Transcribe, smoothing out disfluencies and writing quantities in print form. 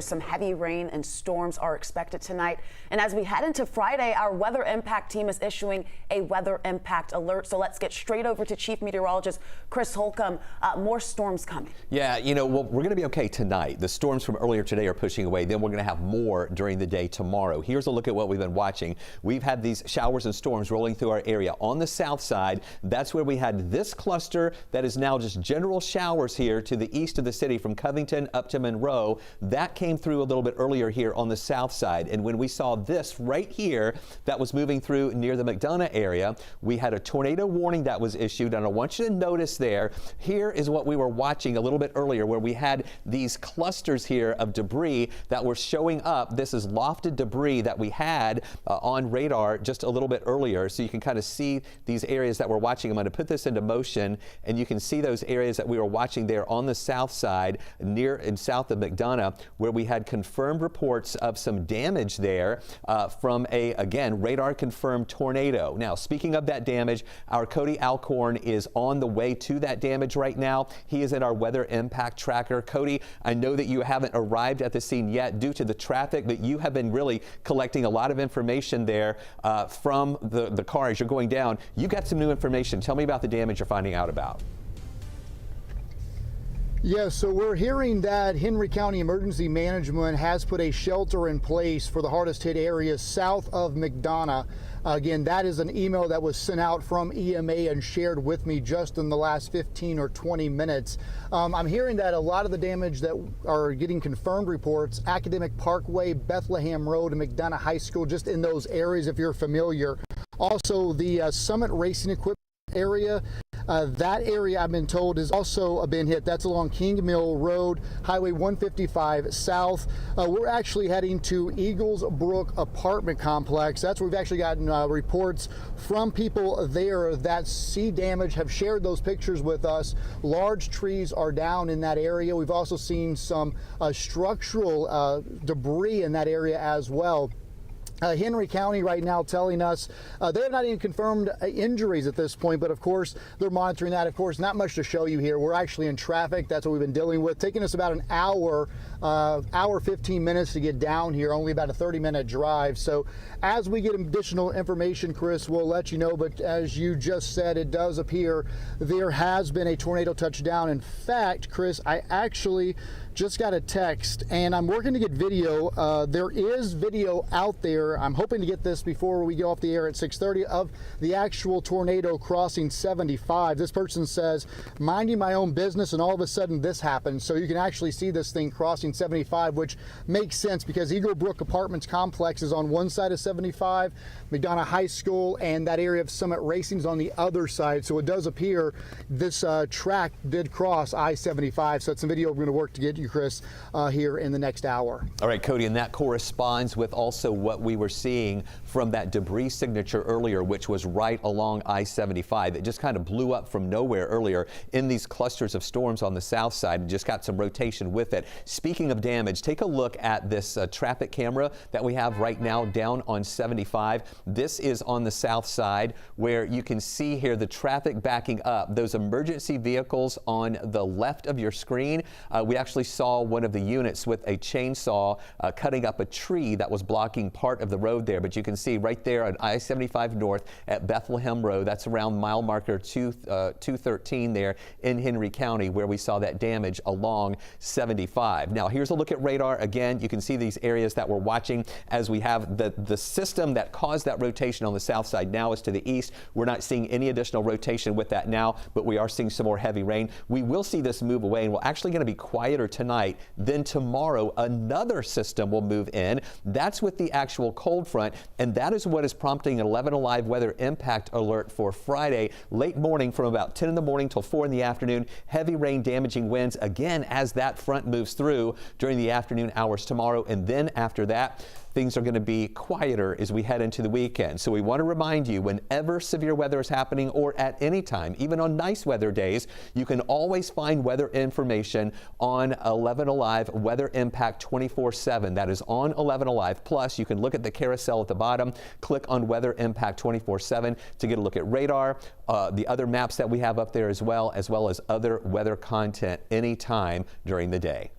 Some heavy rain and storms are expected tonight. And as we head into Friday, our weather impact team is issuing a weather impact alert. So let's get straight over to Chief Meteorologist Chris Holcomb. More storms coming. Yeah, well, we're going to be okay tonight. The storms from earlier today are pushing away. Then we're going to have more during the day tomorrow. Here's a look at what we've been watching. We've had these showers and storms rolling through our area. On the south side, that's where we had this cluster that is now just general showers here to the east of the city from Covington up to Monroe. That came through a little bit earlier here on the south side. And when we saw this right here that was moving through near the McDonough area, we had a tornado warning that was issued. And I want you to notice there, here is what we were watching a little bit earlier, where we had these clusters here of debris that were showing up. This is lofted debris that we had on radar just a little bit earlier. So you can kind of see these areas that we're watching. I'm going to put this into motion, and you can see those areas that we were watching there on the south side, near and south of McDonough, where we had confirmed reports of some damage there from again, radar confirmed tornado. Now, speaking of that damage, our Cody Alcorn is on the way to that damage right now. He is in our weather impact tracker. Cody, I know that you haven't arrived at the scene yet due to the traffic, but you have been really collecting a lot of information there from the car as you're going down. You got some new information. Tell me about the damage you're finding out about. Yeah, so we're hearing that Henry County Emergency Management has put a shelter in place for the hardest hit areas south of McDonough. Again, that is an email that was sent out from EMA and shared with me just in the last 15 or 20 minutes. I'm hearing that a lot of the damage that are getting confirmed reports, Academic Parkway, Bethlehem Road, and McDonough High School, just in those areas if you're familiar. Also, the Summit Racing Equipment area. That area, I've been told, has also been hit. That's along King Mill Road, Highway 155 South. We're actually heading to Eagles Brook Apartment Complex. That's where we've actually gotten reports from people there that see damage, have shared those pictures with us. Large trees are down in that area. We've also seen some structural debris in that area as well. Henry County right now telling us they have not even confirmed injuries at this point, but of course they're monitoring that. Of course, not much to show you here. We're actually in traffic. That's what we've been dealing with. Taking us about an hour 15 minutes to get down here, only about a 30-minute drive. So as we get additional information, Chris, we'll let you know. But as you just said, it does appear there has been a tornado touchdown. In fact, Chris, I actually just got a text, and I'm working to get video. There is video out there. I'm hoping to get this before we go off the air at 6:30 of the actual tornado crossing 75. This person says, minding my own business, and all of a sudden this happened. So you can actually see this thing crossing 75, which makes sense because Eagle Brook Apartments Complex is on one side of 75, McDonough High School and that area of Summit Racing is on the other side. So it does appear this track did cross I-75. So it's some video we're going to work to get you, Chris, here in the next hour. All right, Cody, and that corresponds with also what we were seeing from that debris signature earlier, which was right along I-75. It just kind of blew up from nowhere earlier in these clusters of storms on the south side and just got some rotation with it. Speaking of damage, take a look at this traffic camera that we have right now down on 75. This is on the south side where you can see here the traffic backing up. Those emergency vehicles on the left of your screen, we actually saw one of the units with a chainsaw cutting up a tree that was blocking part of the road there. But you can see right there on I-75 North at Bethlehem Road, that's around mile marker 213 there in Henry County, where we saw that damage along 75. Now, here's a look at radar. Again, you can see these areas that we're watching as we have the system that caused that rotation on the south side now is to the east. We're not seeing any additional rotation with that now, but we are seeing some more heavy rain. We will see this move away, and we're actually going to be quieter tonight. Then tomorrow, another system will move in. That's with the actual cold front, and that is what is prompting an 11 Alive weather impact alert for Friday, late morning from about 10 in the morning till 4 in the afternoon. Heavy rain, damaging winds again as that front moves through during the afternoon hours tomorrow, and then after that, things are going to be quieter as we head into the weekend. So we want to remind you, whenever severe weather is happening or at any time, even on nice weather days, you can always find weather information on 11 Alive Weather Impact 24/7. That is on 11 Alive. Plus, you can look at the carousel at the bottom, click on Weather Impact 24/7 to get a look at radar, the other maps that we have up there as well as other weather content anytime during the day.